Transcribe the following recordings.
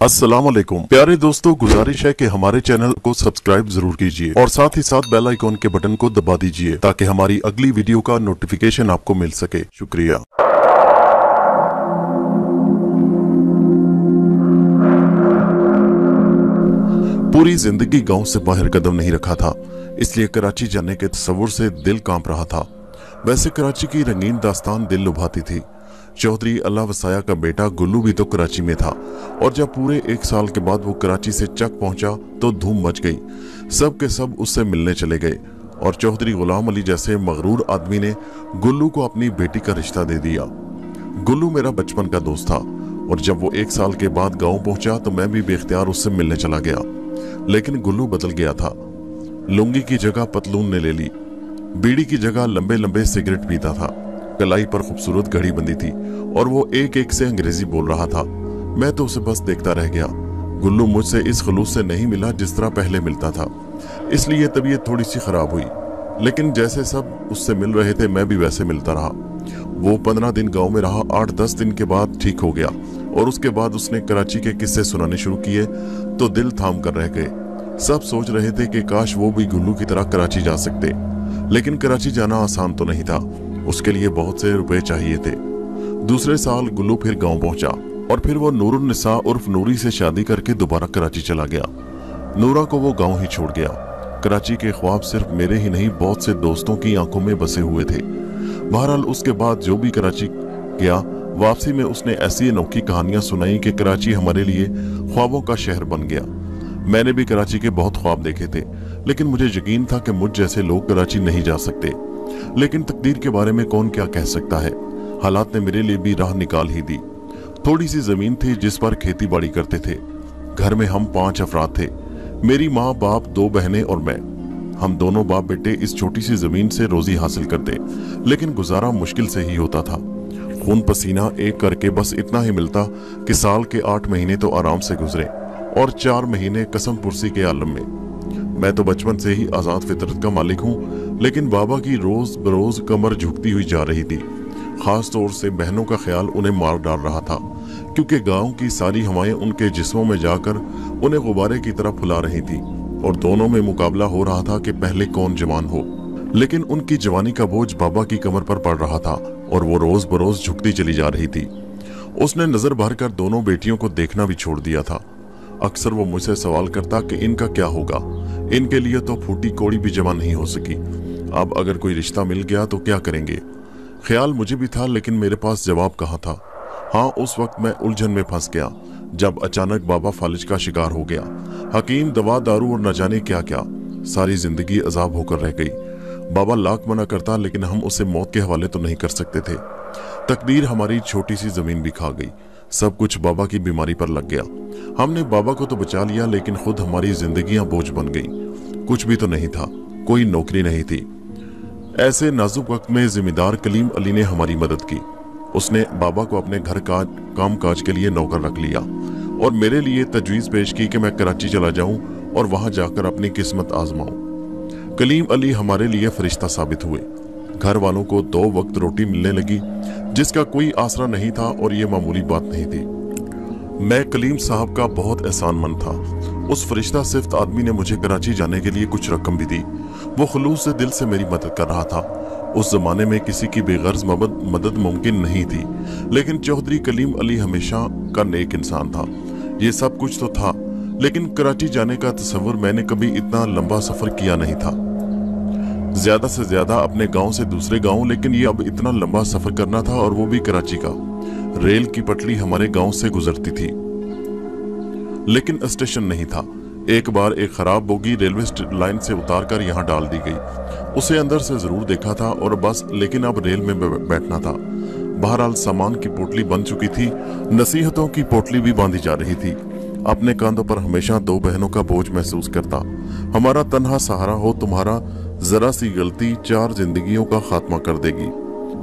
अस्सलाम वालेकुम प्यारे दोस्तों, गुजारिश है कि हमारे चैनल को सब्सक्राइब जरूर कीजिए और साथ ही साथ बेल आइकॉन के बटन को दबा दीजिए ताकि हमारी अगली वीडियो का नोटिफिकेशन आपको मिल सके। शुक्रिया। पूरी जिंदगी गांव से बाहर कदम नहीं रखा था, इसलिए कराची जाने के तस्वुर से दिल कांप रहा था। वैसे कराची की रंगीन दास्तान दिल लुभाती थी। चौधरी अल्लाह वसाया का बेटा गुल्लू भी तो कराची में था और जब पूरे 1 साल के बाद वो कराची से चक पहुंचा तो धूम मच गई। सब के सब उससे मिलने चले गए और चौधरी गुलाम अली जैसे मगरूर आदमी ने गुल्लू को अपनी बेटी का रिश्ता दे दिया। गुल्लू मेरा बचपन का दोस्त था और जब वो 1 साल के बाद गाँव पहुंचा तो मैं भी बेख्तियार उससे मिलने चला गया। लेकिन गुल्लू बदल गया था। लुंगी की जगह पतलून ने ले ली, बीड़ी की जगह लंबे लंबे सिगरेट पीता था, कलाई पर खूबसूरत घड़ी बंधी थी और वो एक एक से अंग्रेजी बोल रहा था। मैं तो उसे बस देखता रह गया। गुल्लू मुझसे इस खलूस से नहीं मिला जिस तरह पहले मिलता था, इसलिए तबीयत थोड़ी सी खराब हुई। लेकिन जैसे सब उससे मिल रहे थे मैं भी वैसे मिलता रहा। वो 15 दिन गांव में रहा। 8-10 दिन के बाद ठीक हो गया और उसके बाद उसने कराची के किस्से सुनाने शुरू किए तो दिल थाम कर रह गए। सब सोच रहे थे कि काश वो भी गुल्लू की तरह कराची जा सकते, लेकिन कराची जाना आसान तो नहीं था। उसके लिए बहुत से रुपए चाहिए थे। दूसरे साल गुल्लू फिर गांव पहुंचा और फिर वो नूरुन्निसा उर्फ नूरी से शादी करके दोबारा कराची चला गया। नूरा को वो गांव ही छोड़ गया। कराची के ख्वाब सिर्फ मेरे ही नहीं बहुत से दोस्तों की आंखों में बसे हुए थे। बहरहाल उसके बाद जो भी कराची गया, वापसी में उसने ऐसी अनोखी कहानियां सुनाई कि कराची हमारे लिए ख्वाबों का शहर बन गया। मैंने भी कराची के बहुत ख्वाब देखे थे, लेकिन मुझे यकीन था कि मुझ जैसे लोग कराची नहीं जा सकते। लेकिन तकदीर के बारे में कौन क्या कह सकता है। हालात ने मेरे लिए भी राह निकाल ही दी। थोड़ी सी जमीन थी जिस पर खेती बाड़ी करते थे। घर में हम 5 अफराद थे, मेरी माँ, बाप, 2 बहनें और मैं। हम दोनों बाप बेटे इस छोटी सी जमीन से रोजी हासिल करते, लेकिन गुजारा मुश्किल से ही होता था। खून पसीना एक करके बस इतना ही मिलता कि साल के 8 महीने तो आराम से गुजरे और 4 महीने कसम पुरसी के आलम में। मैं तो बचपन से ही आजाद फितरत का मालिक हूँ, लेकिन बाबा की रोज बरोज कमर झुकती हुई जा रही थी। खास तौर से बहनों का ख्याल उन्हें मार डाल रहा था, क्योंकि गांव की सारी हवाएं उनके जिस्मों में जाकर उन्हें गुब्बारे की तरह फुला रही थी और दोनों में मुकाबला हो रहा था कि पहले कौन जवान हो। लेकिन उनकी जवानी का बोझ बाबा की कमर पर पड़ रहा था और वो रोज बरोज झुकती चली जा रही थी। उसने नजर भर कर दोनों बेटियों को देखना भी छोड़ दिया था। अक्सर वो मुझसे सवाल करता कि इनका क्या होगा, इनके लिए तो फूटी कोड़ी भी जमा नहीं हो सकी। अब अगर कोई रिश्ता मिल गया तो क्या करेंगे। ख्याल मुझे भी था, लेकिन मेरे पास जवाब कहाँ था। हाँ, उस वक्त मैं उलझन में फंस गया जब अचानक बाबा फालिज का शिकार हो गया। हकीम, दवा, दारू और न जाने क्या क्या, सारी जिंदगी अजाब होकर रह गई। बाबा लाख मना करता, लेकिन हम उसे मौत के हवाले तो नहीं कर सकते थे। तकदीर हमारी छोटी सी जमीन भी खा गई। सब कुछ बाबा की बीमारी पर लग गया। हमने बाबा को तो बचा लिया, लेकिन खुद हमारी जिंदगियां बोझ बन गईं। कुछ भी तो नहीं था, कोई नौकरी नहीं थी। ऐसे नाजुक वक्त में जिम्मेदार कलीम अली ने हमारी मदद की। उसने बाबा को अपने घर का काम काज के लिए नौकर रख लिया और मेरे लिए तजवीज पेश की कि मैं कराची चला जाऊं और वहां जाकर अपनी किस्मत आजमाऊं। कलीम अली हमारे लिए फरिश्ता साबित हुए। घर वालों को 2 वक्त रोटी मिलने लगी, जिसका कोई आसरा नहीं था और ये मामूली बात नहीं थी। मैं कलीम साहब का बहुत एहसानमंद था। उस फरिश्ता सिफ्त आदमी ने मुझे कराची जाने के लिए कुछ रकम भी दी। वो खुलूस से दिल से मेरी मदद कर रहा था। उस जमाने में किसी की बेगर्ज मदद मुमकिन नहीं थी, लेकिन चौधरी कलीम अली हमेशा का नेक इंसान था। ये सब कुछ तो था, लेकिन कराची जाने का तस्वुर मैंने कभी इतना लंबा सफर किया नहीं था। ज्यादा से ज्यादा अपने गांव से दूसरे गांव, लेकिन ये अब इतना लंबा सफर करना था और वो भी कराची का। रेल की पटरी हमारे गांव से गुजरती थी, लेकिन स्टेशन नहीं था। एक बार एक खराब बोगी रेलवे लाइन से उतारकर यहाँ डाल दी गई। उसे अंदर से जरूर देखा था और बस, लेकिन अब रेल में बैठना था। बहरहाल सामान की पोटली बन चुकी थी, नसीहतों की पोटली भी बांधी जा रही थी। अपने कांधों पर हमेशा 2 बहनों का बोझ महसूस करता। हमारा तन्हा सहारा हो तुम्हारा, जरा सी गलती 4 जिंदगियों का खात्मा कर देगी।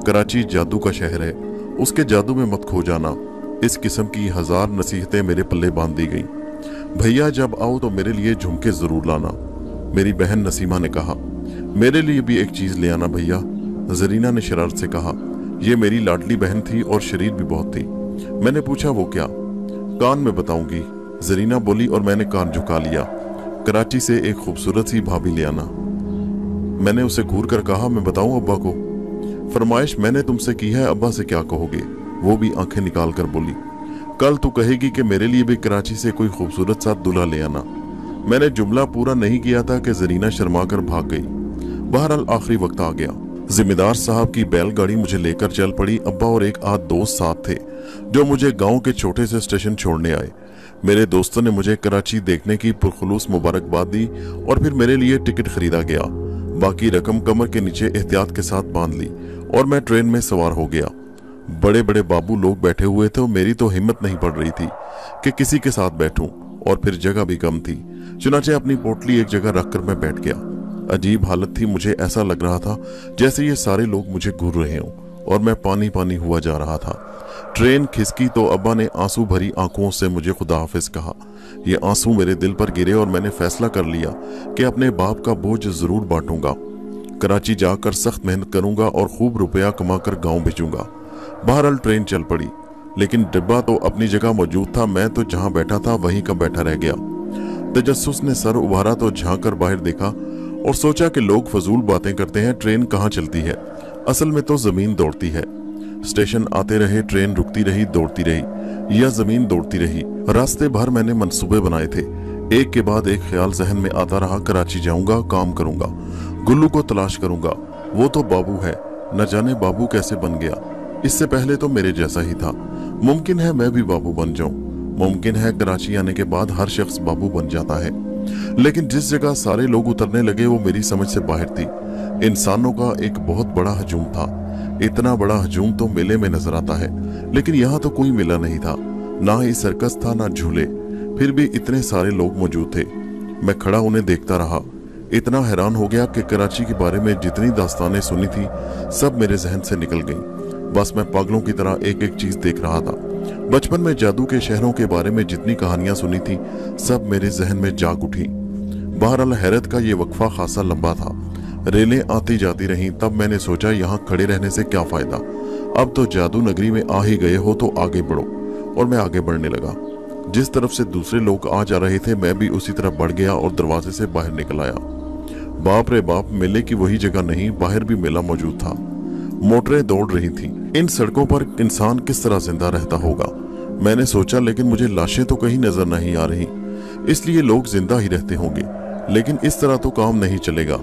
कराची जादू का शहर है, उसके जादू में मत खो जाना। इस किस्म की 1000 नसीहतें मेरे पल्ले बांध दी गई। भैया जब आओ तो मेरे लिए झुमके जरूर लाना, मेरी बहन नसीमा ने कहा। मेरे लिए भी एक चीज ले आना भैया, जरीना ने शरारत से कहा। ये मेरी लाडली बहन थी और शरीर भी बहुत थी। मैंने पूछा वो क्या? कान में बताऊंगी, जरीना बोली और मैंने कान झुका लिया। कराची से एक खूबसूरत सी भाभी ले आना। मैंने उसे घूर कर कहा, मैं बताऊं अब्बा को? फरमाइश मैंने तुमसे की है, अब्बा से क्या कहोगे? वो भी आंखें निकाल कर बोली, कल तू कहेगी कि मेरे लिए भी कराची से कोई खूबसूरत सा दूल्हा ले आना। मैंने जुमला पूरा नहीं किया था कि जरीना शर्मा कर भाग गई। बहरहाल आखिरी वक्त आ गया। जिम्मेदार साहब की बैलगाड़ी मुझे लेकर चल पड़ी। अब्बा और एक आध दोस्त साथ थे जो मुझे गांव के छोटे से स्टेशन छोड़ने आए। मेरे दोस्तों ने मुझे कराची देखने की पुरखुलूस मुबारकबाद दी और फिर मेरे लिए टिकट खरीदा गया। बाकी रकम कमर के नीचे एहतियात के साथ बांध ली और मैं ट्रेन में सवार हो गया। बड़े बड़े बाबू लोग बैठे हुए थे और मेरी तो हिम्मत नहीं पड़ रही थी कि किसी के साथ बैठूं, और फिर जगह भी कम थी। चुनाचे अपनी पोटली एक जगह रखकर मैं बैठ गया। अजीब हालत थी। मुझे ऐसा लग रहा था जैसे ये सारे लोग मुझे घूर रहे हों और मैं पानी पानी हुआ जा रहा था। ट्रेन खिसकी तो अब्बा ने आंसू भरी आंखों से मुझे खुदा हाफिज कहा। ये आंसू मेरे दिल पर गिरे और मैंने फैसला कर लिया कि अपने बाप का बोझ जरूर बांटूंगा। कराची जाकर सख्त मेहनत करूंगा और खूब रुपया कमाकर गांव भेजूंगा। बहरहाल ट्रेन चल पड़ी, लेकिन डिब्बा तो अपनी जगह मौजूद था। मैं तो जहां बैठा था वहीं का बैठा रह गया। तजस्सुस ने सर उभारा तो झांक कर बाहर देखा और सोचा कि लोग फजूल बातें करते हैं, ट्रेन कहाँ चलती है, असल में तो जमीन दौड़ती है। स्टेशन आते रहे, ट्रेन रुकती रही, दौड़ती रही या जमीन दौड़ती रही। रास्ते भर मैंने मंसूबे बनाए थे। एक के बाद एक ख्याल जहन में आता रहा। कराची जाऊंगा, काम करूंगा, गुल्लू को तलाश करूंगा। वो तो बाबू है, न जाने बाबू कैसे बन गया। इससे पहले तो मेरे जैसा ही था। मुमकिन है मैं भी बाबू बन जाऊं। मुमकिन है कराची आने के बाद हर शख्स बाबू बन जाता है। लेकिन जिस जगह सारे लोग उतरने लगे वो मेरी समझ से बाहर थी। इंसानों का एक बहुत बड़ा हजूम था। इतना बड़ा हजूम तो मेले में नजर आता है, लेकिन यहाँ तो कोई मेला नहीं था, ना ही सर्कस था ना झूले। फिर भी इतने सारे लोग मौजूद थे। मैं खड़ा उन्हें देखता रहा। इतना हैरान हो गया कि कराची के बारे में जितनी दास्तानें सुनी थी सब मेरे जहन से निकल गईं। बस मैं पागलों की तरह एक एक चीज देख रहा था। बचपन में जादू के शहरों के बारे में जितनी कहानियां सुनी थी सब मेरे जहन में जाग उठी। बहरहाल हैरत का ये वक्फा खासा लंबा था। रेलें आती जाती रहीं। तब मैंने सोचा यहाँ खड़े रहने से क्या फायदा, अब तो जादू नगरी में आ ही गए हो तो आगे बढ़ो। और मैं आगे बढ़ने लगा। जिस तरफ से दूसरे लोग आ जा रहे थे मैं भी उसी तरफ बढ़ गया और दरवाजे से बाहर निकल आया। बाप रे बाप, मेले की वही जगह नहीं, बाहर भी मेला मौजूद था। मोटरें दौड़ रही थीं। इन सड़कों पर इंसान किस तरह जिंदा रहता होगा, मैंने सोचा, लेकिन मुझे लाशें तो कहीं नजर नहीं आ रही। इसलिए लोग जिंदा ही रहते होंगे, लेकिन इस तरह तो काम नहीं चलेगा।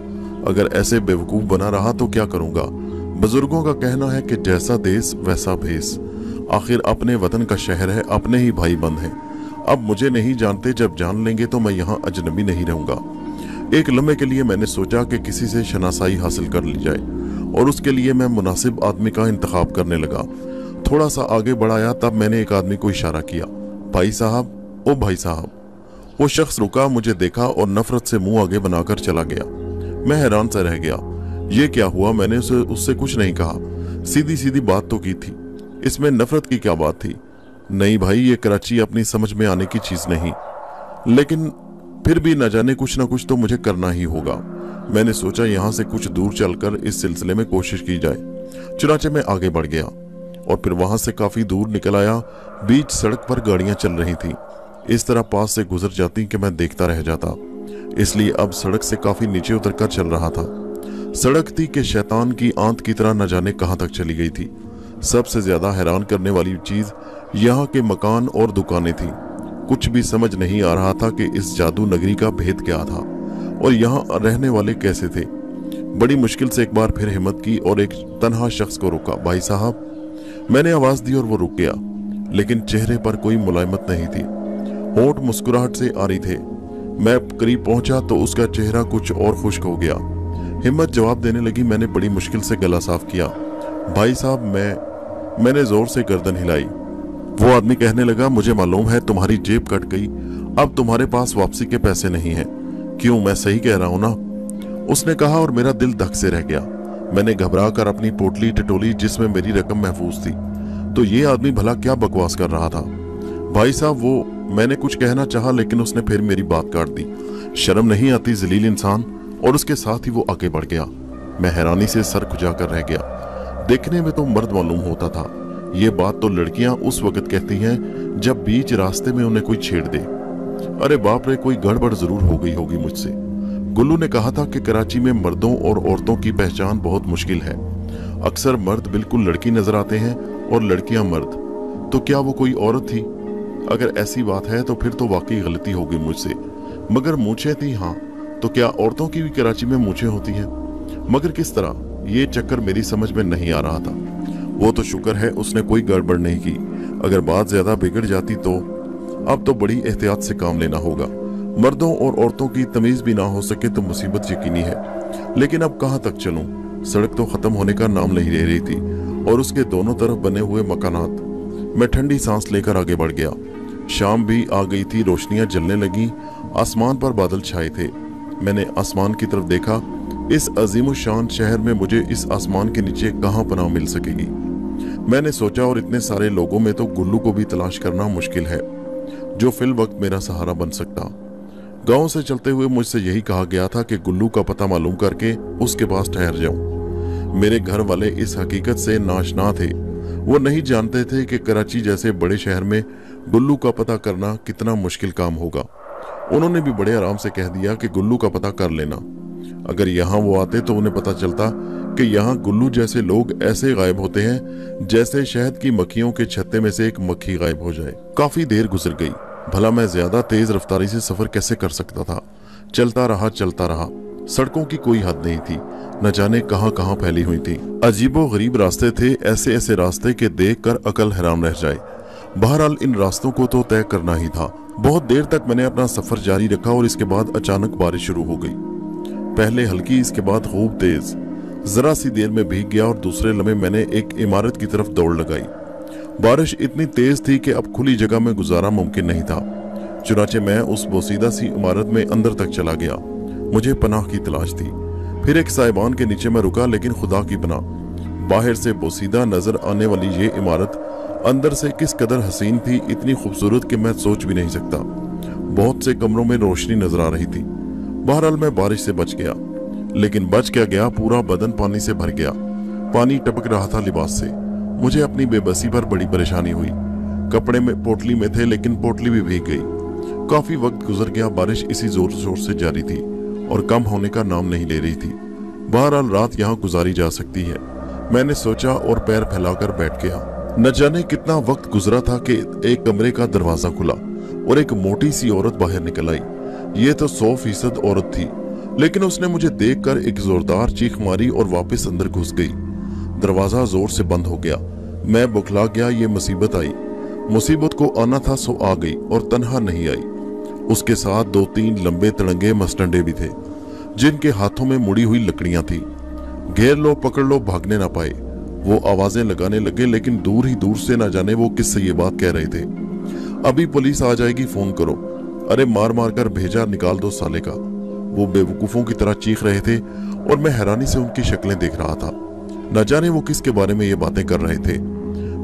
अगर ऐसे बेवकूफ बना रहा तो क्या करूंगा। बुजुर्गों का कहना है कि जैसा देश वैसा भेस। आखिर अपने वतन का शहर है, अपने ही भाई बंद हैं। अब मुझे नहीं जानते, जब जान लेंगे तो मैं यहाँ अजनबी नहीं रहूंगा। एक लम्हे के लिए मैंने सोचा कि किसी से शनासाई हासिल कर ली जाए और उसके लिए मैं मुनासिब आदमी का इंतखाब करने लगा। थोड़ा सा आगे बढ़ाया, तब मैंने एक आदमी को इशारा किया, भाई साहब, ओ भाई साहब। वो शख्स रुका, मुझे देखा और नफरत से मुंह आगे बनाकर चला गया। मैं हैरान सा रह गया। ये क्या हुआ? मैंने उससे कुछ नहीं कहा, सीधी सीधी बात तो की थी। इसमें नफरत की क्या बात थी? नहीं भाई, ये कराची अपनी समझ में आने की चीज नहीं, लेकिन फिर भी न जाने कुछ ना कुछ तो मुझे करना ही होगा। मैंने सोचा यहाँ से कुछ दूर चलकर इस सिलसिले में कोशिश की जाए। चुनाचे मैं आगे बढ़ गया और फिर वहां से काफी दूर निकल आया। बीच सड़क पर गाड़ियां चल रही थी। इस तरह पास से गुजर जाती कि मैं देखता रह जाता, इसलिए अब सड़क से काफी नीचे उतरकर चल रहा था। सड़क थी कि शैतान की आंत की तरह न जाने कहां तक चली गई थी। सबसे ज्यादा हैरान करने वाली चीज यहाँ के मकान और दुकानें थी। कुछ भी समझ नहीं आ रहा था कि इस जादू नगरी का भेद क्या था और यहाँ रहने वाले कैसे थे। बड़ी मुश्किल से एक बार फिर हिम्मत की और एक तन्हा शख्स को रोका, भाई साहब। मैंने आवाज दी और वो रुक गया, लेकिन चेहरे पर कोई मुलायमत नहीं थी। होंठ मुस्कुराहट से आ रही थे। मैं करीब पहुंचा तो उसका चेहरा कुछ और खुश्क हो गया। हिम्मत जवाब देने लगी। मैंने बड़ी मुश्किल से गला साफ किया, भाई साहब, मैंने जोर से गर्दन हिलाई। वो आदमी कहने लगा, मुझे मालूम है तुम्हारी जेब कट गई, अब तुम्हारे पास वापसी के पैसे नहीं हैं। क्यों, मैं सही कह रहा हूं ना? उसने कहा और मेरा दिल धक से रह गया। मैंने घबरा कर अपनी पोटली टटोली जिसमें मेरी रकम महफूज थी। तो ये आदमी भला क्या बकवास कर रहा था? भाई साहब, वो मैंने कुछ कहना चाहा, लेकिन उसने फिर मेरी बात काट दी। शर्म नहीं आती जलील इंसान। और उसके साथ ही वो आगे बढ़ गया। मैं हैरानी से सर खुजाकर रह गया। देखने में तो मर्द मालूम होता था। ये बात तो लड़कियां उस वक्त कहती हैं जब बीच रास्ते में उन्हें कोई छेड़ दे। अरे बाप रे, कोई गड़बड़ जरूर हो गई होगी मुझसे। गुल्लू ने कहा था कि कराची में मर्दों और औरतों की पहचान बहुत मुश्किल है। अक्सर मर्द बिल्कुल लड़की नजर आते हैं और लड़कियां मर्द। तो क्या वो कोई औरत थी? अगर ऐसी बात है तो फिर तो वाकई गलती हो गई मुझसे। मगर मूछें थी, हाँ, तो क्या औरतों की भी कराची में मूछें होती हैं? मगर किस तरह? ये चक्कर मेरी समझ में नहीं आ रहा था। वो तो शुक्र है उसने कोई गड़बड़ नहीं की, अगर बात ज्यादा बिगड़ जाती तो। अब तो बड़ी एहतियात से काम लेना होगा। मर्दों और औरतों की तमीज भी ना हो सके तो मुसीबत यकीनी है। लेकिन अब कहाँ तक चलूं? सड़क तो खत्म होने का नाम नहीं ले रही थी और उसके दोनों तरफ बने हुए मकानात। मैं ठंडी सांस लेकर आगे बढ़ गया। शाम भी आ गई थी, रोशनियां जलने लगी, आसमान पर बादल छाए थे। मैंने आसमान की तरफ देखा। इस अजीमुशान शहर में मुझे इस आसमान के नीचे कहां पनाह मिल सकेगी? मैंने सोचा, और इतने सारे लोगों में तो गुल्लू को भी तलाश करना मुश्किल है, जो फिल वक्त मेरा सहारा बन सकता। गांव से चलते हुए मुझसे यही कहा गया था कि गुल्लू का पता मालूम करके उसके पास ठहर जाऊं। मेरे घर वाले इस हकीकत से नाशना थे। वो नहीं जानते थे कि कराची जैसे बड़े शहर में गुल्लू का पता करना कितना मुश्किल काम होगा। उन्होंने भी बड़े आराम से कह दिया कि गुल्लू का पता कर लेना। अगर यहाँ वो आते तो उन्हें पता चलता कि यहाँ गुल्लू जैसे लोग ऐसे गायब होते हैं जैसे शहद की मक्खियों के छत्ते में से एक मक्खी गायब हो जाए। काफी देर गुजर गई। भला मैं ज्यादा तेज रफ्तारी से सफर कैसे कर सकता था? चलता रहा। सड़कों की कोई हद नहीं थी, न जाने कहां कहां फैली हुई थी। अजीबो गरीब रास्ते थे, ऐसे ऐसे रास्ते के देख कर अकल हैरान रह जाए। बहरहाल इन रास्तों को तो तय करना ही था। बहुत देर तक मैंने अपना सफर जारी रखा और इसके बाद अचानक बारिश शुरू हो गई। पहले हल्की, इसके बाद खूब तेज। जरा सी देर में भीग गया और दूसरे लम्हे मैंने एक इमारत की तरफ दौड़ लगाई। बारिश इतनी तेज थी कि अब खुली जगह में गुजारा मुमकिन नहीं था। चुनाचे मैं उस बोसीदा सी इमारत में अंदर तक चला गया। मुझे पनाह की तलाश थी। फिर एक साइबान के नीचे मैं रुका, लेकिन खुदा की पनाह, बाहर से बोसीदा नजर आने वाली ये इमारत अंदर से किस कदर हसीन थी, इतनी खूबसूरत कि मैं सोच भी नहीं सकता। बहुत से कमरों में रोशनी नजर आ रही थी। बहरहाल मैं बारिश से बच गया, लेकिन बच क्या गया, पूरा बदन पानी से भर गया। पानी टपक रहा था लिबास से। मुझे अपनी बेबसी पर बड़ी परेशानी हुई। कपड़े में पोटली में थे, लेकिन पोटली भी भीग गई। काफी वक्त गुजर गया। बारिश इसी जोर शोर से जारी थी और कम होने का नाम नहीं ले रही थी। बहरहाल रात यहाँ गुजारी जा सकती है, मैंने सोचा और पैर फैलाकर बैठ गया। न जाने कितना वक्त गुजरा था कि एक कमरे का दरवाजा खुला और एक मोटी सी औरत बाहर निकल आई। ये तो 100% औरत थी, लेकिन उसने मुझे देखकर एक जोरदार चीख मारी और वापस अंदर घुस गई। दरवाजा जोर से बंद हो गया। मैं बुखला गया। ये मुसीबत आई। मुसीबत को आना था सो आ गई, और तन्हा नहीं आई। उसके साथ 2-3 लंबे तड़ंगे मस्टंडे भी थे, जिनके हाथों में मुड़ी हुई लकड़ियां थी। घेर लो, पकड़ लो, भागने ना पाए। वो आवाजें लगाने लगे, लेकिन दूर ही दूर से ना जाने वो किससे ये बात कह रहे थे। अभी पुलिस आ जाएगी, फोन करो। अरे मार मार कर भेजा, निकाल दो साले का। वो बेवकूफों की तरह चीख रहे थे और मैं हैरानी से उनकी शक्लें देख रहा था। न जाने वो किसके बारे में ये बातें कर रहे थे।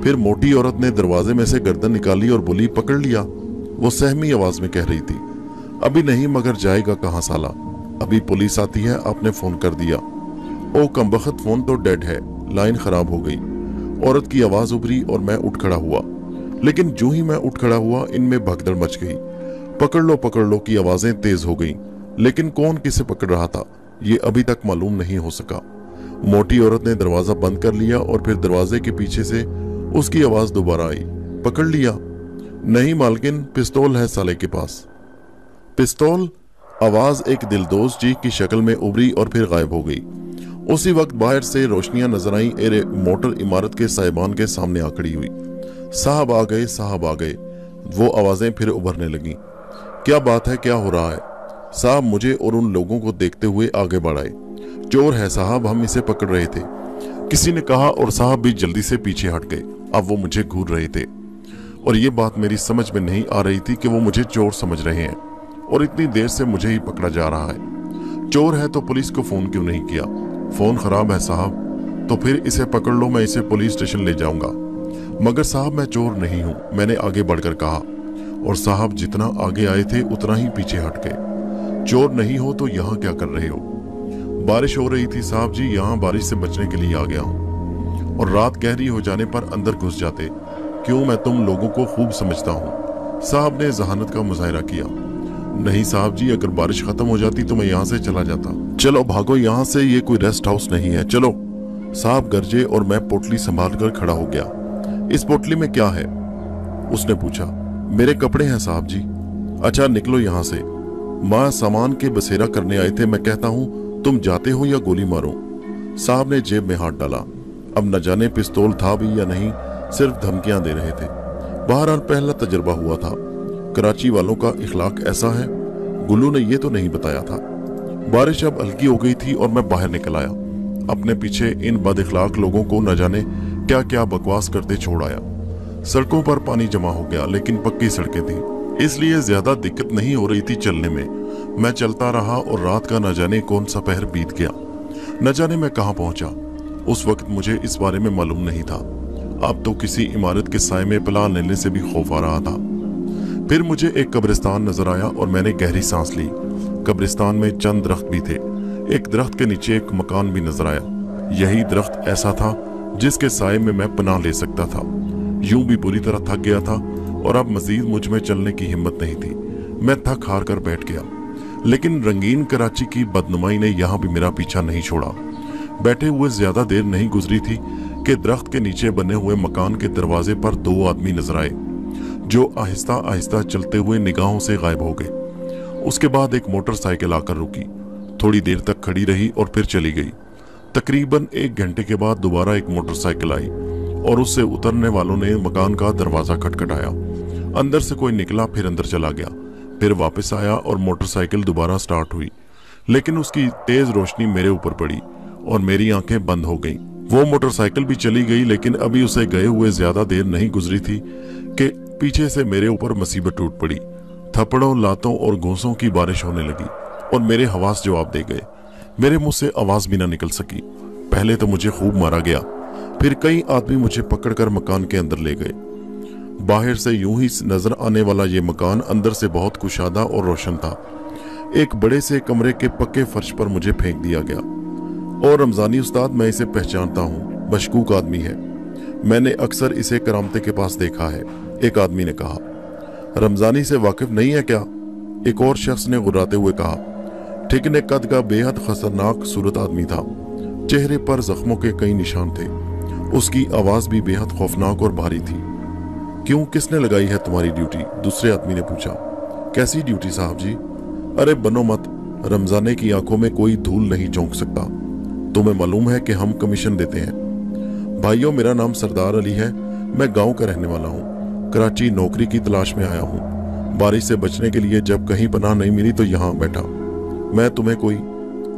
फिर मोटी औरत ने दरवाजे में से गर्दन निकाली और बोली, पकड़ लिया। वो सहमी आवाज में कह रही थी, अभी नहीं, मगर जाएगा कहाँ साला? अभी पुलिस आती है, आपने फोन कर दिया। ओ कमबख्त, फोन तो डेड है, लाइन खराब हो गई। औरत की आवाज उभरी और मैं उठ खड़ा हुआ। लेकिन जो ही मैं उठ खड़ा हुआ, इनमें भगदड़ मच गई। पकड़ लो की आवाजें तेज हो गईं, लेकिन कौन किसे पकड़ रहा था ये अभी तक मालूम नहीं हो सका। मोटी औरत ने दरवाजा बंद कर लिया और फिर दरवाजे के पीछे से उसकी आवाज दोबारा आई, पकड़ लिया? नहीं मालकिन, पिस्तौल है साले के पास। पिस्तौल? आवाज एक दिलदोज चीख की शक्ल में उभरी और फिर गायब हो गई। उसी वक्त बाहर से रोशनियां नजर आई। एरे मोटर इमारत के साइबान के सामने आ खड़ी हुई। साहब आ गए, साहब आ गए। वो आवाजें फिर उभरने लगी। क्या बात है, क्या हो रहा है? साहब मुझे और उन लोगों को देखते हुए आगे बढ़ाए। चोर है साहब, हम इसे पकड़ रहे थे, किसी ने कहा, और साहब भी जल्दी से पीछे हट गए। अब वो मुझे घूर रहे थे और ये बात मेरी समझ में नहीं आ रही थी कि वो मुझे चोर समझ रहे हैं और इतनी देर से मुझे ही पकड़ा जा रहा है। चोर है तो पुलिस को फोन क्यों नहीं किया? फोन खराब है साहब। तो फिर इसे पकड़ लो, मैं इसे पुलिस स्टेशन ले जाऊंगा। मगर साहब मैं चोर नहीं हूं, मैंने आगे बढ़कर कहा, और साहब जितना आगे आए थे उतना ही पीछे हट गए। चोर नहीं हो तो यहाँ क्या कर रहे हो? बारिश हो रही थी साहब जी, यहाँ बारिश से बचने के लिए आ गया हूँ। और रात गहरी हो जाने पर अंदर घुस जाते। क्यों, मैं तुम लोगों को खूब समझता हूँ। साहब ने जहानत का मुजाहिरा किया। नहीं साहब जी, अगर बारिश खत्म हो जाती तो मैं यहाँ से चला जाता। चलो भागो यहाँ से, ये कोई रेस्ट हाउस नहीं है, चलो। साहब गरजे और मैं पोटली संभाल कर खड़ा हो गया। इस पोटली में क्या है? उसने पूछा। मेरे कपड़े हैं साहब जी। अच्छा निकलो यहाँ से। माँ सामान के बसेरा करने आए थे, मैं कहता हूँ तुम जाते हो या गोली मारो। साहब ने जेब में हाथ डाला। अब न जाने पिस्तौल था भी या नहीं, सिर्फ धमकियां दे रहे थे। बहरहाल पहला तजुर्बा हुआ था। कराची वालों का इखलाक ऐसा है, गुल्लू ने ये तो नहीं बताया था। बारिश अब हल्की हो गई थी और मैं बाहर निकल आया। अपने पीछे इन बद इखलाक लोगों को न जाने क्या क्या बकवास करते छोड़ आया। सड़कों पर पानी जमा हो गया, लेकिन पक्की सड़कें थी, इसलिए ज्यादा दिक्कत नहीं हो रही थी चलने में। मैं चलता रहा और रात का न जाने कौन सा पहर बीत गया। न जाने मैं कहाँ पहुंचा। उस वक्त मुझे इस बारे में मालूम नहीं था। अब तो किसी इमारत के साए में पला लेने से भी खौफ आ रहा था। फिर मुझे एक कब्रिस्तान नजर आया और मैंने गहरी सांस ली। कब्रिस्तान में चंद दरख्त भी थे। एक दरख्त के नीचे एक मकान भी नजर आया। यही दरख्त ऐसा था जिसके साए में मैं पनाह ले सकता था। यूं भी बुरी तरह थक गया था और अब मजीद मुझ में चलने की हिम्मत नहीं थी। मैं थक हार कर बैठ गया। लेकिन रंगीन कराची की बदनुमाई ने यहाँ भी मेरा पीछा नहीं छोड़ा। बैठे हुए ज्यादा देर नहीं गुजरी थी कि दरख्त के नीचे बने हुए मकान के दरवाजे पर दो आदमी नजर आए, जो आहिस्ता आहिस्ता चलते हुए निगाहों से गायब हो गए। उसके बाद एक मोटरसाइकिल आकर रुकी, थोड़ी देर तक खड़ी रही और फिर चली गई। तकरीबन 1 घंटे के बाद दोबारा एक मोटरसाइकिल आई और उससे उतरने वालों ने मकान का दरवाजा खटखटाया। अंदर से कोई निकला, फिर अंदर चला गया, फिर वापस आया और मोटरसाइकिल दोबारा स्टार्ट हुई। लेकिन उसकी तेज रोशनी मेरे ऊपर पड़ी और मेरी आंखें बंद हो गईं। वो मोटरसाइकिल भी चली गई, लेकिन अभी उसे गए हुए ज्यादा देर नहीं गुजरी थी कि पीछे से मेरे ऊपर मुसीबत टूट पड़ी। थप्पड़ों, लातों और घूंसों की बारिश होने लगी और मेरे हवास जवाब दे गए। मेरे मुंह से आवाज भी ना निकल सकी। पहले तो मुझे खूब मारा गया, फिर कई आदमी मुझे पकड़कर मकान के अंदर ले गए। बाहर से यूं ही नजर आने वाला ये मकान अंदर से बहुत कुशादा और रोशन था। एक बड़े से कमरे के पक्के फर्श पर मुझे फेंक दिया गया। और रमजानी उस्ताद, मैं इसे पहचानता हूँ, मशकूक आदमी है। मैंने अक्सर इसे करामते के पास देखा है, एक आदमी ने कहा। रमजानी से वाकिफ नहीं है क्या? एक और शख्स ने गुर्राते हुए कहा। ठिकने कद का बेहद खतरनाक सूरत आदमी था। चेहरे पर जख्मों के कई निशान थे। उसकी आवाज भी बेहद खौफनाक और भारी थी। क्यों, किसने लगाई है तुम्हारी ड्यूटी? दूसरे आदमी ने पूछा। कैसी ड्यूटी साहब जी? अरे बनो मत, रमजाने की आंखों में कोई धूल नहीं झोंक सकता। तुम्हें मालूम है कि हम कमीशन देते हैं। भाइयों, मेरा नाम सरदार अली है, मैं गांव का रहने वाला हूँ। कराची नौकरी की तलाश में आया हूँ। बारिश से बचने के लिए जब कहीं पनाह नहीं मिली तो यहाँ बैठा। मैं तुम्हें कोई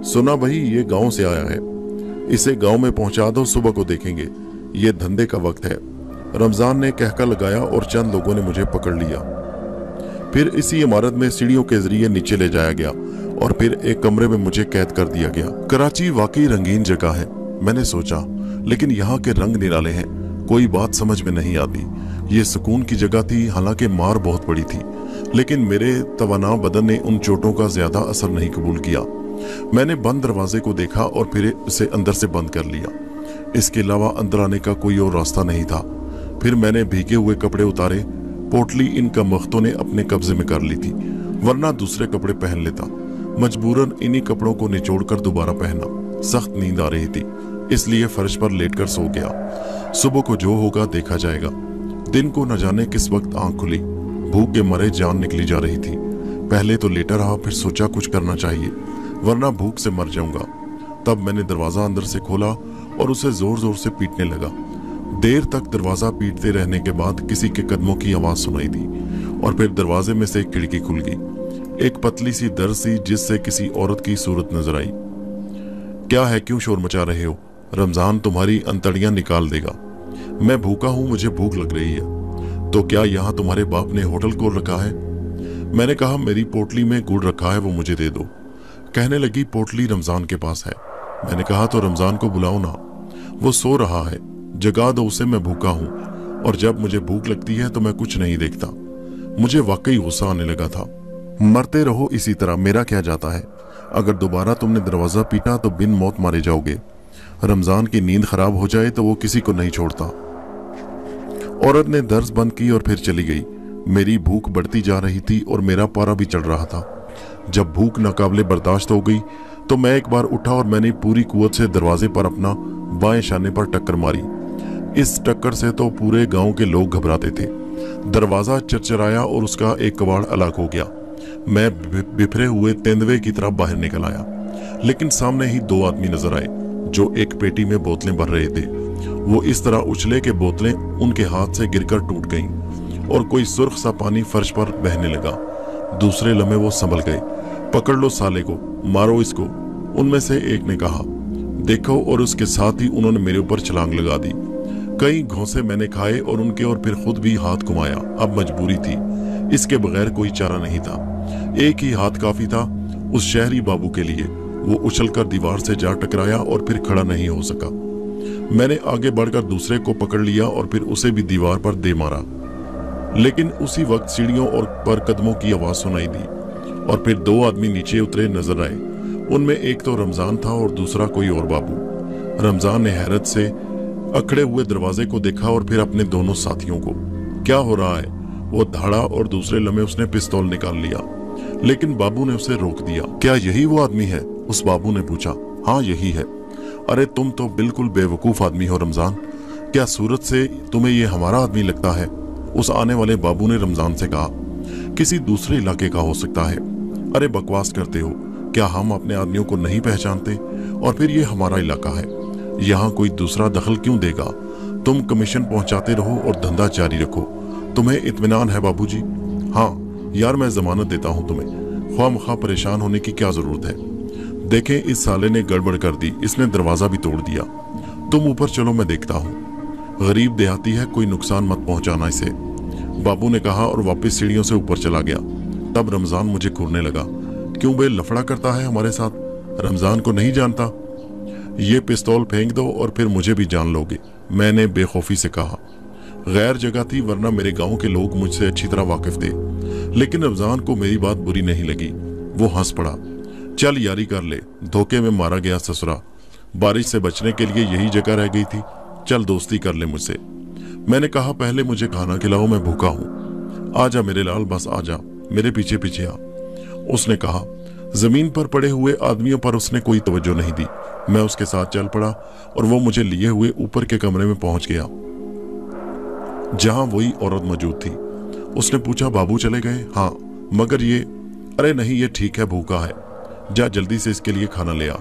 सुना भाई, ये गांव से आया है, इसे गांव में पहुंचा दो, सुबह को देखेंगे, ये धंधे का वक्त है। रमजान ने कहका लगाया और चंद लोगों ने मुझे पकड़ लिया। फिर इसी इमारत में सीढ़ियों के जरिए नीचे ले जाया गया और फिर एक कमरे में मुझे कैद कर दिया गया। कराची वाकई रंगीन जगह है, मैंने सोचा, लेकिन यहाँ के रंग निराले हैं, कोई बात समझ में नहीं आती। ये सुकून की जगह थी, हालांकि मार बहुत बड़ी थी, लेकिन मेरे तवाना बदन ने उन चोटों का ज्यादा असर नहीं कबूल किया। मैंने बंद दरवाजे को देखा और फिर उसे अंदर से बंद कर लिया। इसके अलावा अंदर आने का कोई और रास्ता नहीं था। फिर मैंने भीगे हुए कपड़े उतारे। पोटली इन कमबख्तों ने अपने कब्जे में कर ली थी, वरना दूसरे कपड़े पहन लेता। मजबूरन इन्हीं कपड़ों को निचोड़कर दोबारा पहना। सख्त नींद आ रही थी, इसलिए फर्श पर लेटकर सो गया। सुबह को जो होगा देखा जाएगा। दिन को न जाने किस वक्त आंख खुली। भूख के मारे जान निकली जा रही थी। पहले तो लेटा रहा, फिर सोचा कुछ करना चाहिए, वरना भूख से मर जाऊंगा। तब मैंने दरवाजा अंदर से खोला और उसे जोर जोर से पीटने लगा। देर तक दरवाजा पीटते रहने के बाद किसी के कदमों की आवाज सुनाई दी और फिर दरवाजे में से एक खिड़की खुल गई। एक पतली सी दर सी जिससे किसी औरत की सूरत नजर आई। क्या है, क्यों शोर मचा रहे हो? रमजान तुम्हारी अंतड़ियां निकाल देगा। मैं भूखा हूं, मुझे भूख लग रही है। तो क्या यहाँ तुम्हारे बाप ने होटल खोल रखा है? मैंने कहा, मेरी पोटली में गुड़ रखा है, वो मुझे दे दो। कहने लगी, पोटली रमजान के पास है। मैंने कहा, तो रमजान को बुलाओ ना, वो सो रहा है, जगा दो उसे, मैं भूखा हूं और जब मुझे भूख लगती है तो मैं कुछ नहीं देखता। मुझे वाकई गुस्सा आने लगा था। मरते रहो इसी तरह, मेरा क्या जाता है। अगर दोबारा तुमने दरवाजा पीटा तो बिन मौत मारे जाओगे। रमजान की नींद खराब हो जाए तो वो किसी को नहीं छोड़ता। औरत ने दर्ज बंद की और फिर चली गई। मेरी भूख बढ़ती जा रही थी और मेरा पारा भी चढ़ रहा था। जब भूख नाकाबिले बर्दाश्त हो गई तो मैं एक बार उठा और मैंने पूरी कुव्वत से दरवाजे पर अपना बाएं शाने पर टक्कर मारी। इस टक्कर से तो पूरे गांव के लोग घबराते थे। दरवाजा चरचराया और उसका एक कबाड़ अलग हो गया। मैं बिफरे हुए तेंदुए की तरह बाहर निकल आया, लेकिन सामने ही दो आदमी नजर आए जो एक पेटी में बोतलें भर रहे थे। वो इस तरह उछले कि बोतलें उनके हाथ से गिरकर टूट गईं और कोई सुर्ख सा पानी फर्श पर बहने लगा। दूसरे लम्हे वो संभल गए। पकड़ लो साले को, मारो इसको, उनमें से एक ने कहा। देखो, और उसके साथ ही उन्होंने मेरे ऊपर छलांग लगा दी। कई घोंसे मैंने खाए और उनके और फिर खुद भी हाथ घुमाया। अब मजबूरी थी, इसके बगैर कोई चारा नहीं था। एक ही हाथ काफी था उस शहरी बाबू के लिए। वो उछलकर दीवार से जा टकराया और फिर खड़ा नहीं हो सका। मैंने आगे बढ़कर दूसरे को पकड़ लिया और फिर उसे भी दीवार पर दे मारा। लेकिन उसी वक्त सीढ़ियों और पर कदमों की आवाज सुनाई दी और फिर दो आदमी नीचे उतरे नजर आए। उनमें एक तो रमजान था और दूसरा कोई और बाबू। रमजान ने हैरत से अकड़े हुए दरवाजे को देखा और फिर अपने दोनों साथियों को। क्या हो रहा है? वो दहाड़ा और दूसरे लम्हे उसने पिस्तौल निकाल लिया, लेकिन बाबू ने उसे रोक दिया। क्या यही वो आदमी है? उस बाबू ने पूछा। हाँ, यही है। अरे तुम तो बिल्कुल बेवकूफ आदमी हो रमजान। क्या सूरत से तुम्हें ये हमारा आदमी लगता है? उस आने वाले बाबू ने रमजान से कहा। किसी दूसरे इलाके का हो सकता है। अरे बकवास करते हो, क्या हम अपने आदमियों को नहीं पहचानते? और फिर ये हमारा इलाका है, यहाँ कोई दूसरा दखल क्यों देगा? तुम कमीशन पहुंचाते रहो और धंधा जारी रखो। तुम्हें इत्मीनान है बाबूजी? हाँ यार, मैं जमानत देता हूँ तुम्हें। ख्वामख्वाह परेशान होने की क्या जरूरत है? देखें, इस साले ने गड़बड़ कर दी, इसने दरवाजा भी तोड़ दिया। तुम ऊपर चलो, मैं देखता हूँ। गरीब देहाती है, कोई नुकसान मत पहुंचाना इसे, बाबू ने कहा और वापस सीढ़ियों से ऊपर चला गया। तब रमजान मुझे घूरने लगा। क्यों बे लफड़ा करता है हमारे साथ? रमजान को नहीं जानता? ये पिस्तौल फेंक दो और फिर मुझे भी जान लोगे, मैंने बेखौफी से कहा। गैर जगह थी, वरना मेरे गांव के लोग मुझसे अच्छी तरह वाकिफ थे। लेकिन रमजान को मेरी बात बुरी नहीं लगी। वो हंस पड़ा। चल यारी कर ले, धोखे में मारा गया ससुरा। बारिश से बचने के लिए यही जगह रह गई थी। चल दोस्ती कर ले मुझसे। मैंने कहा, पहले मुझे खाना खिलाओ, मैं भूखा हूँ। आजा मेरे लाल, बस आजा, मेरे पीछे पीछे आ। उसने कहा। जमीन पर पड़े हुए आदमियों पर उसने कोई तवज्जो नहीं दी। मैं उसके साथ चल पड़ा और वो मुझे लिए हुए ऊपर के कमरे में पहुंच गया, जहां वही औरत मौजूद थी। उसने पूछा, बाबू चले गए? हाँ, मगर ये? अरे नहीं, ये ठीक है, भूखा है। जा जल्दी से इसके लिए खाना ले आ,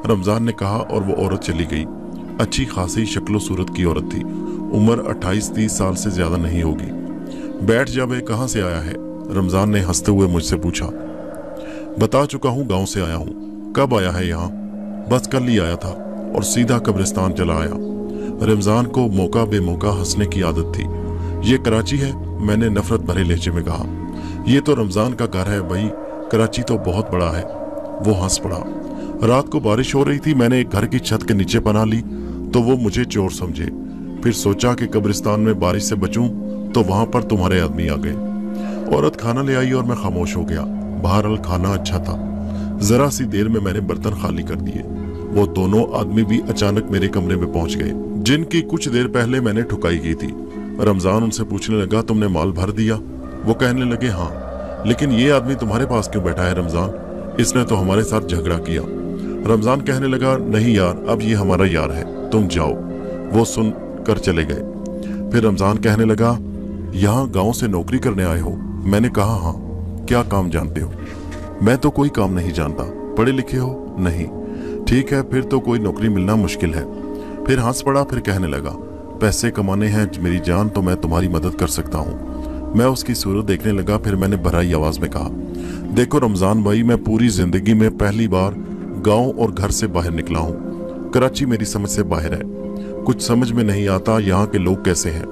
रमजान ने कहा और वो औरत चली गई। अच्छी खासी शक्लो सूरत की औरत थी। उम्र 28-30 साल से ज्यादा नहीं होगी। बैठ जा बे, कहाँ से आया है? रमजान ने हंसते हुए मुझसे पूछा। बता चुका हूँ, गांव से आया हूँ। कब आया है यहाँ? बस कल ही आया था और सीधा कब्रिस्तान चला आया। रमजान को मौका बेमौका हंसने की आदत थी। ये कराची है, मैंने नफरत भरे लहजे में कहा। ये तो रमजान का घर है भाई, कराची तो बहुत बड़ा है। वो हंस पड़ा। रात को बारिश हो रही थी, मैंने एक घर की छत के नीचे पनाह ली तो वो मुझे चोर समझे। फिर सोचा कि कब्रिस्तान में बारिश से बचूं तो वहां पर तुम्हारे आदमी आ गए। औरत खाना ले आई और मैं खामोश हो गया। बहरहाल खाना अच्छा था। जरा सी देर में मैंने बर्तन खाली कर दिए। वो दोनों आदमी भी अचानक मेरे कमरे में पहुंच गए, जिनकी कुछ देर पहले मैंने ठुकाई की थी। रमजान उनसे पूछने लगा, तुमने माल भर दिया? वो कहने लगे, हाँ। लेकिन ये आदमी तुम्हारे पास क्यों बैठा है रमजान? इसने तो हमारे साथ झगड़ा किया। रमजान कहने लगा, नहीं यार, अब ये हमारा यार है, तुम जाओ। वो सुन कर चले गए। फिर रमजान कहने लगा, यहाँ गांव से नौकरी करने आए हो? मैंने कहा, हाँ। क्या काम जानते हो? मैं तो कोई काम नहीं जानता। पढ़े लिखे हो? नहीं। ठीक है, फिर तो कोई नौकरी मिलना मुश्किल है। फिर हंस पड़ा। फिर कहने लगा, पैसे कमाने हैं मेरी जान तो मैं तुम्हारी मदद कर सकता हूँ। मैं उसकी सूरत देखने लगा। फिर मैंने भराई आवाज में कहा, देखो रमजान भाई, मैं पूरी जिंदगी में पहली बार गांव और घर से बाहर निकला हूँ। कराची मेरी समझ से बाहर है। कुछ समझ में नहीं आता यहाँ के लोग कैसे हैं,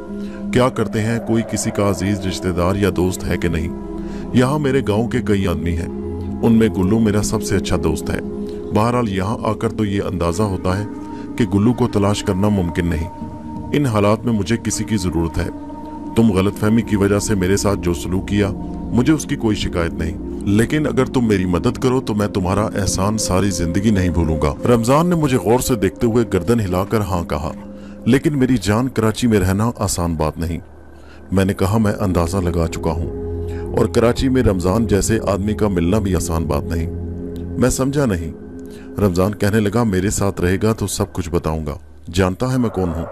क्या करते हैं, कोई किसी का अजीज रिश्तेदार या दोस्त है कि नहीं। यहाँ मेरे गांव के कई आदमी हैं, उनमें गुल्लू मेरा सबसे अच्छा दोस्त है। बहरहाल यहाँ आकर तो ये अंदाजा होता है कि गुल्लू को तलाश करना मुमकिन नहीं। इन हालात में मुझे किसी की जरूरत है। तुम गलतफहमी की वजह से मेरे साथ जो सलूक किया, मुझे उसकी कोई शिकायत नहीं, लेकिन अगर तुम मेरी मदद करो तो मैं तुम्हारा एहसान सारी जिंदगी नहीं भूलूंगा। रमजान ने मुझे गौर से देखते हुए गर्दन हिलाकर हाँ कहा। लेकिन मेरी जान, कराची में रहना आसान बात नहीं। मैंने कहा, मैं अंदाजा लगा चुका हूँ। और कराची में रमजान जैसे आदमी का मिलना भी आसान बात नहीं। मैं समझा नहीं। रमजान कहने लगा, मेरे साथ रहेगा तो सब कुछ बताऊंगा। जानता है मैं कौन हूं?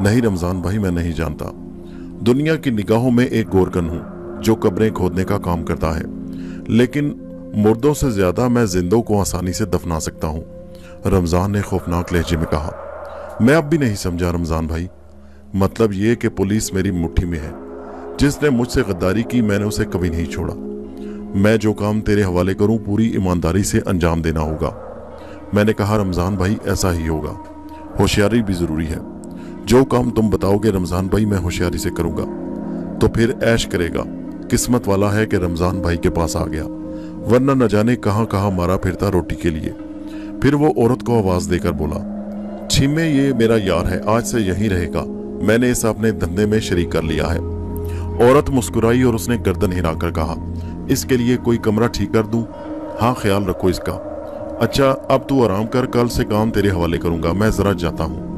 नहीं रमजान भाई, मैं नहीं जानता। दुनिया की निगाहों में एक गोरकन हूं जो कब्रें खोदने का काम करता है, लेकिन मुर्दों से ज्यादा मैं जिंदों को आसानी से दफना सकता हूं। रमजान ने खौफनाक लहजे में कहा। मैं अब भी नहीं समझा रमजान भाई। मतलब ये कि पुलिस मेरी मुट्ठी में है। जिसने मुझसे गद्दारी की मैंने उसे कभी नहीं छोड़ा। मैं जो काम तेरे हवाले करूं पूरी ईमानदारी से अंजाम देना होगा। मैंने कहा, रमजान भाई ऐसा ही होगा, होशियारी भी जरूरी है। जो काम तुम बताओगे रमजान भाई मैं होशियारी से करूंगा। तो फिर ऐश करेगा। किस्मत वाला है कि रमजान भाई के पास आ गया, वरना न जाने कहां कहां मारा फिरता रोटी के लिए। फिर वो औरत को आवाज देकर बोला, छीमे ये मेरा यार है, आज से यहीं रहेगा। मैंने इसे अपने धंधे में शरीक कर लिया है। औरत मुस्कुराई और उसने गर्दन हिलाकर कहा, इसके लिए कोई कमरा ठीक कर दूं? हाँ, ख्याल रखो इसका। अच्छा अब तू आराम कर, कल से काम तेरे हवाले करूंगा, मैं जरा जाता हूँ।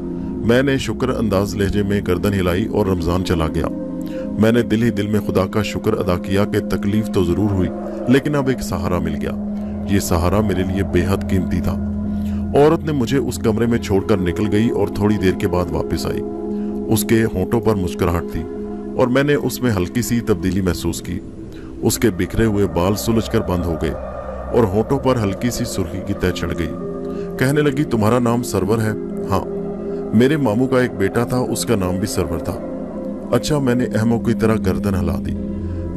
मैंने शुक्र अंदाज लहजे में गर्दन हिलाई और रमजान चला गया। मैंने दिल ही दिल में खुदा का शुक्र अदा किया कि तकलीफ तो जरूर हुई, लेकिन अब एक सहारा मिल गया। ये सहारा मेरे लिए बेहद कीमती था। औरत ने मुझे उस कमरे में छोड़कर निकल गई और थोड़ी देर के बाद वापस आई। उसके होंठों पर मुस्कुराहट थी और मैंने उसमें हल्की सी तब्दीली महसूस की। उसके बिखरे हुए बाल सुलझकर बंद हो गए और होंठों पर हल्की सी सुर्खी की तह चढ़ गई। कहने लगी, तुम्हारा नाम सरवर है? हाँ, मेरे मामू का एक बेटा था, उसका नाम भी सरवर था। अच्छा, मैंने अहमों की तरह गर्दन हिला दी।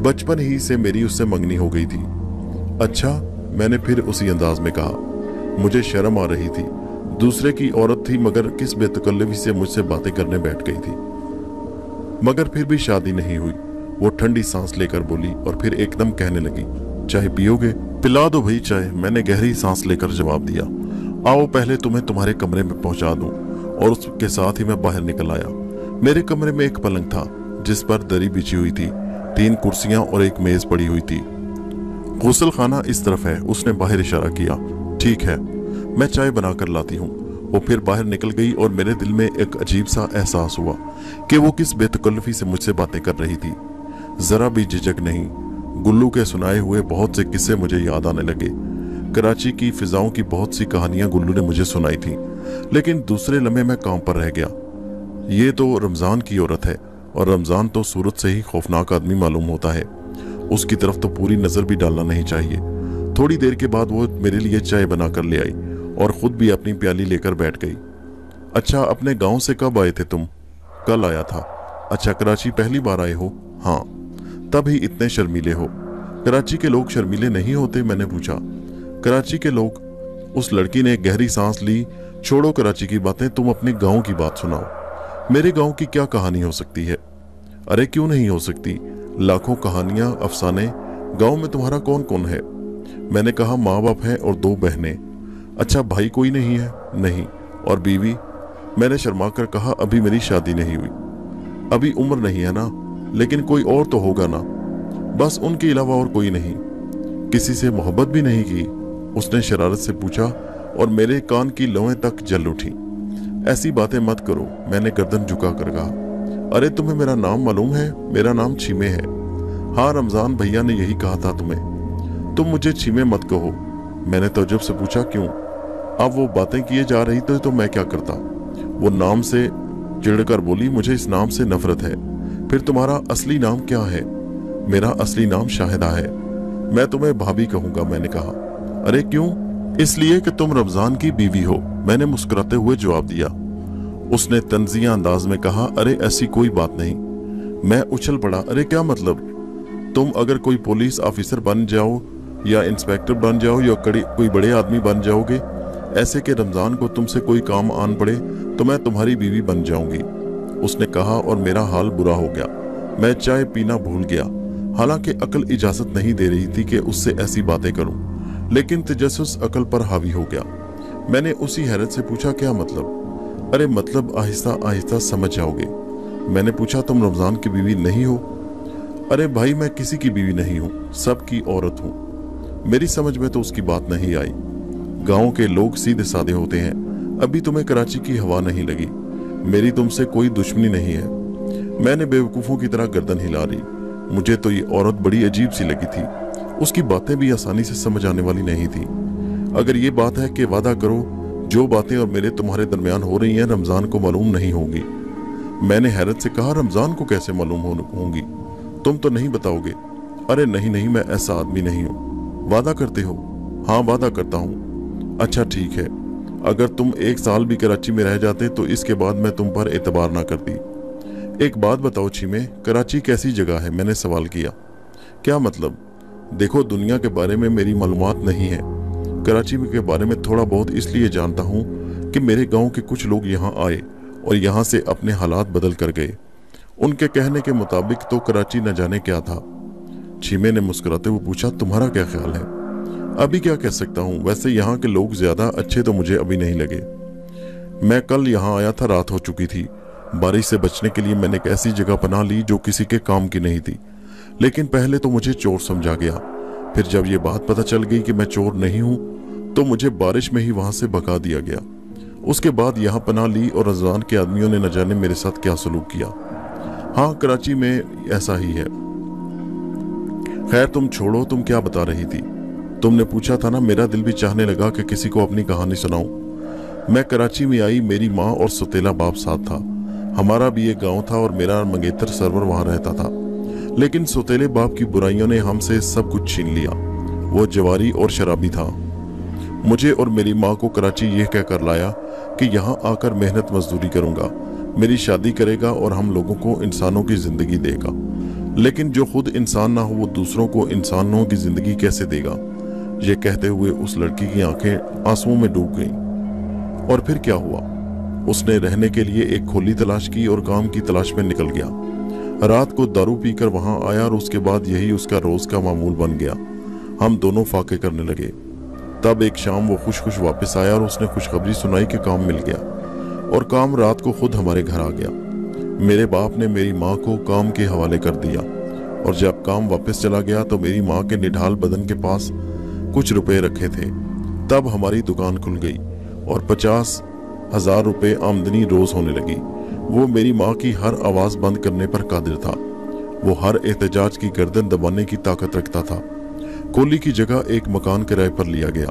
बचपन ही से मेरी उससे मंगनी हो गई थी। अच्छा, मैंने फिर उसी अंदाज में कहा। मुझे शर्म आ रही थी। दूसरे की औरत थी, मगर किस बेतकल्लुफी से मुझसे बातें करने बैठ गई थी। मगर फिर भी शादी नहीं हुई। वो ठंडी सांस लेकर बोली और फिर एकदम कहने लगी, चाय पियोगे? पिला दो भाई चाय। मैंने गहरी सांस लेकर जवाब दिया। आओ पहले तुम्हें तुम्हारे कमरे में पहुंचा दूं। और उसके साथ ही मैं बाहर निकल आया। मेरे कमरे में एक पलंग था जिस पर दरी बिछी हुई थी, 3 कुर्सियां और एक मेज पड़ी हुई थी। गुसल खाना इस तरफ है, उसने बाहर इशारा किया। ठीक है, मैं चाय बनाकर लाती हूँ। वो फिर बाहर निकल गई और मेरे दिल में एक अजीब सा एहसास हुआ कि वो किस बेतकल्लुफी से मुझसे बातें कर रही थी। जरा भी झिझक नहीं। गुल्लू के सुनाए हुए बहुत से किस्से मुझे याद आने लगे। कराची की फिजाओं की बहुत सी कहानियां गुल्लू ने मुझे सुनाई थी, लेकिन दूसरे लम्हे मैं काम पर रह गया। ये तो रमजान की औरत है और रमजान तो सूरत से ही खौफनाक आदमी मालूम होता है। उसकी तरफ तो पूरी नजर भी डालना नहीं चाहिए। थोड़ी देर के बाद वो मेरे लिए चाय बना कर ले आई और खुद भी अपनी प्याली लेकर बैठ गई। अच्छा, अपने गांव से कब आए थे तुम? कल आया था। अच्छा, कराची पहली बार आए हो? हाँ। तब ही इतने शर्मीले हो? कराची के लोग शर्मीले नहीं होते? मैंने पूछा। कराची के लोग? उस लड़की ने गहरी सांस ली। छोड़ो कराची की बातें, तुम अपने गांव की बात सुनाओ। मेरे गांव की क्या कहानी हो सकती है? अरे क्यों नहीं हो सकती, लाखों कहानियां, अफसाने। गांव में तुम्हारा कौन कौन है? मैंने कहा, माँ बाप हैं और 2 बहनें। अच्छा, भाई कोई नहीं है? नहीं। और बीवी? मैंने शर्मा कर कहा, अभी मेरी शादी नहीं हुई। अभी उम्र नहीं है ना, लेकिन कोई और तो होगा ना? बस उनके अलावा और कोई नहीं। किसी से मोहब्बत भी नहीं की? उसने शरारत से पूछा और मेरे कान की लौएं तक जल उठी। ऐसी बातें मत करो, मैंने गर्दन झुका कर कहा। अरे तुम्हें मेरा नाम मालूम है? मेरा नाम छीमे है। हाँ, रमजान भैया ने यही कहा था तुम्हें। तुम मुझे छीमे मत कहो। मैंने तौजब से पूछा, क्यों? अब वो बातें किए जा रही तो मैं क्या करता? वो नाम से चिढ़कर बोली, मुझे इस नाम से नफरत है। फिर तुम्हारा असली नाम क्या है? मेरा असली नाम शाहिदा है। मैं तुम्हें भाभी कहूंगा, मैंने कहा। अरे क्यों? इसलिए कि तुम रमजान की बीवी हो, मैंने मुस्कुराते हुए जवाब दिया। उसने तंजिया अंदाज में कहा, अरे ऐसी कोई बात नहीं। मैं उछल पड़ा, अरे क्या मतलब? तुम अगर कोई पुलिस ऑफिसर बन जाओ या इंस्पेक्टर बन जाओ या कोई बड़े आदमी बन जाओगे, ऐसे कि रमजान को तुमसे कोई काम आन पड़े तो मैं तुम्हारी बीवी बन जाऊंगी, उसने कहा। और मेरा हाल बुरा हो गया। मैं चाय पीना भूल गया। हालांकि अकल इजाजत नहीं दे रही थी कि उससे ऐसी बातें करूं, लेकिन तजस्सुस अकल पर हावी हो गया। मैंने उसी हैरत से पूछा, क्या मतलब? अरे मतलब आहिस्ता आहिस्ता समझ जाओगे। मैंने पूछा, तुम रमजान की बीवी नहीं हो? अरे भाई, मैं किसी की बीवी नहीं हूँ, सबकी औरत हूँ। मेरी समझ में तो उसकी बात नहीं आई। गांव के लोग सीधे साधे होते हैं। अभी तुम्हें कराची की हवा नहीं लगी। मेरी तुमसे कोई दुश्मनी नहीं है। मैंने बेवकूफों की तरह गर्दन हिला ली। मुझे तो ये औरत बड़ी अजीब सी लगी थी। उसकी बातें भी आसानी से समझ आने वाली नहीं थी। अगर ये बात है कि वादा करो जो बातें और मेरे तुम्हारे दरमियान हो रही हैं रमजान को मालूम नहीं होंगी। मैंने हैरत से कहा, रमजान को कैसे मालूम होंगी? तुम तो नहीं बताओगे? अरे नहीं नहीं, मैं ऐसा आदमी नहीं हूँ। वादा करते हो? हाँ वादा करता हूँ। अच्छा ठीक है, अगर तुम 1 साल भी कराची में रह जाते तो इसके बाद मैं तुम पर एतबार ना करती। एक बात बताओ चीमे, कराची कैसी जगह है? मैंने सवाल किया। क्या मतलब? देखो, दुनिया के बारे में मेरी मालूमात नहीं है। कराची के बारे में थोड़ा बहुत इसलिए जानता हूँ कि मेरे गांव के कुछ लोग यहाँ आए और यहाँ से अपने हालात बदल कर गए। उनके कहने के मुताबिक तो कराची न जाने क्या था। चीमे ने मुस्कुराते हुए पूछा, तुम्हारा क्या ख्याल है? अभी क्या कह सकता हूँ, वैसे यहाँ के लोग ज्यादा अच्छे तो मुझे अभी नहीं लगे। मैं कल यहाँ आया था, रात हो चुकी थी। बारिश से बचने के लिए मैंने एक ऐसी जगह पनाह ली जो किसी के काम की नहीं थी, लेकिन पहले तो मुझे चोर समझा गया। फिर जब ये बात पता चल गई कि मैं चोर नहीं हूँ तो मुझे बारिश में ही वहां से भगा दिया गया। उसके बाद यहाँ पनाह ली और रमजान के आदमियों ने न जाने मेरे साथ क्या सलूक किया। हाँ, कराची में ऐसा ही है। खैर तुम छोड़ो, तुम क्या बता रही थी? तुमने पूछा था ना, मेरा दिल भी चाहने लगा कि किसी को अपनी कहानी सुनाऊं। मैं कराची में आई, मेरी माँ और सुतेला बाप साथ था। हमारा भी एक गांव था और मेरा मंगेतर सरवर वहां रहता था, लेकिन सुतेले बाप की बुराइयों ने हमसे सब कुछ छीन लिया। वो जवारी और शराबी था। मुझे और मेरी माँ को कराची यह कहकर लाया कि यहाँ आकर मेहनत मजदूरी करूंगा, मेरी शादी करेगा और हम लोगों को इंसानों की जिंदगी देगा। लेकिन जो खुद इंसान ना हो वो दूसरों को इंसानों की जिंदगी कैसे देगा? ये कहते हुए उस लड़की की आंखें आंसुओं में डूब गईं। और फिर क्या हुआ? उसने रहने के लिए एक खोली तलाश की और काम की तलाश में निकल गया। रात को दारू पीकर वहां आया और उसके बाद यही उसका रोज का मामूल बन गया। हम दोनों फाके करने लगे। तब एक शाम वो खुश खुश वापस आया और उसने खुशखबरी सुनाई कि काम मिल गया, और काम रात को खुद हमारे घर आ गया। मेरे बाप ने मेरी माँ को काम के हवाले कर दिया, और जब काम वापस चला गया तो मेरी माँ के निढाल बदन के पास कुछ रुपए रखे थे। तब हमारी दुकान खुल गई और 50,000 रुपए आमदनी रोज होने लगी। वो मेरी माँ की हर आवाज बंद करने पर कादिर था। वो हर एहतजाज की गर्दन दबाने की ताकत रखता था। कोली की जगह एक मकान किराए पर लिया गया।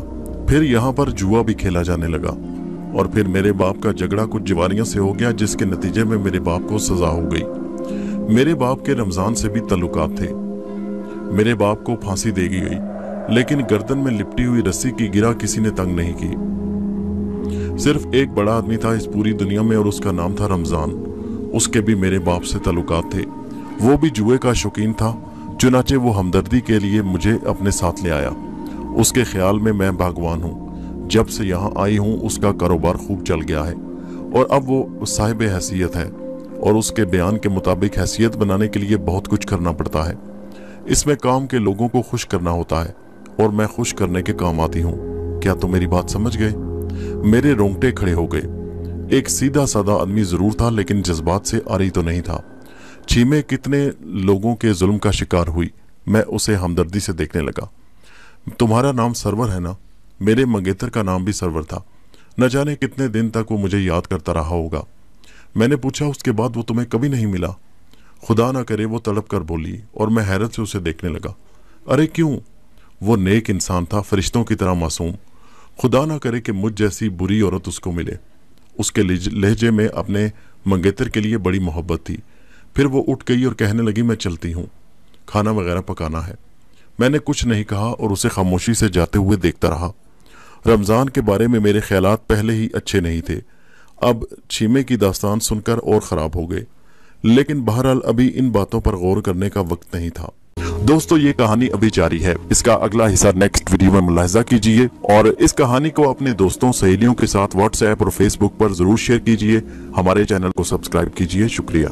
फिर यहाँ पर जुआ भी खेला जाने लगा, और फिर मेरे बाप का झगड़ा कुछ जवारियों से हो गया, जिसके नतीजे में मेरे बाप को सजा हो गई। मेरे बाप के रमजान से भी तल्लुकात थे। मेरे बाप को फांसी दे दी गई, लेकिन गर्दन में लिपटी हुई रस्सी की गिरा किसी ने तंग नहीं की। सिर्फ एक बड़ा आदमी था इस पूरी दुनिया में, और उसका नाम था रमजान। उसके भी मेरे बाप से तल्लुकात थे। वो भी जुए का शौकीन था, चुनाचे वो हमदर्दी के लिए मुझे अपने साथ ले आया। उसके ख्याल में मैं भगवान हूँ। जब से यहाँ आई हूँ उसका कारोबार खूब चल गया है, और अब वो साहिब हैसियत है, और उसके बयान के मुताबिक हैसियत बनाने के लिए बहुत कुछ करना पड़ता है। इसमें काम के लोगों को खुश करना होता है, और मैं खुश करने के काम आती हूँ। क्या तुम मेरी बात समझ गए? मेरे रोंगटे खड़े हो गए। एक सीधा साधा आदमी जरूर था, लेकिन जज्बात से आरी तो नहीं था। चीमे कितने लोगों के जुल्म का शिकार हुई। मैं उसे हमदर्दी से देखने लगा। तुम्हारा नाम सरवर है ना? मेरे मंगेतर का नाम भी सरवर था। न जाने कितने दिन तक वो मुझे याद करता रहा होगा। मैंने पूछा, उसके बाद वो तुम्हें कभी नहीं मिला? खुदा ना करे, वो तड़प कर बोली, और मैं हैरत से उसे देखने लगा। अरे क्यों? वो नेक इंसान था, फरिश्तों की तरह मासूम। खुदा ना करे कि मुझ जैसी बुरी औरत उसको मिले। उसके लहजे में अपने मंगेतर के लिए बड़ी मोहब्बत थी। फिर वो उठ गई और कहने लगी, मैं चलती हूँ, खाना वगैरह पकाना है। मैंने कुछ नहीं कहा और उसे खामोशी से जाते हुए देखता रहा। रमजान के बारे में मेरे ख्यालात पहले ही अच्छे नहीं थे, अब चीमे की दास्तान सुनकर और ख़राब हो गए। लेकिन बहरहाल अभी इन बातों पर गौर करने का वक्त नहीं था। दोस्तों, ये कहानी अभी जारी है। इसका अगला हिस्सा नेक्स्ट वीडियो में मुलाहिजा कीजिए, और इस कहानी को अपने दोस्तों सहेलियों के साथ व्हाट्सएप और फेसबुक पर जरूर शेयर कीजिए। हमारे चैनल को सब्सक्राइब कीजिए। शुक्रिया।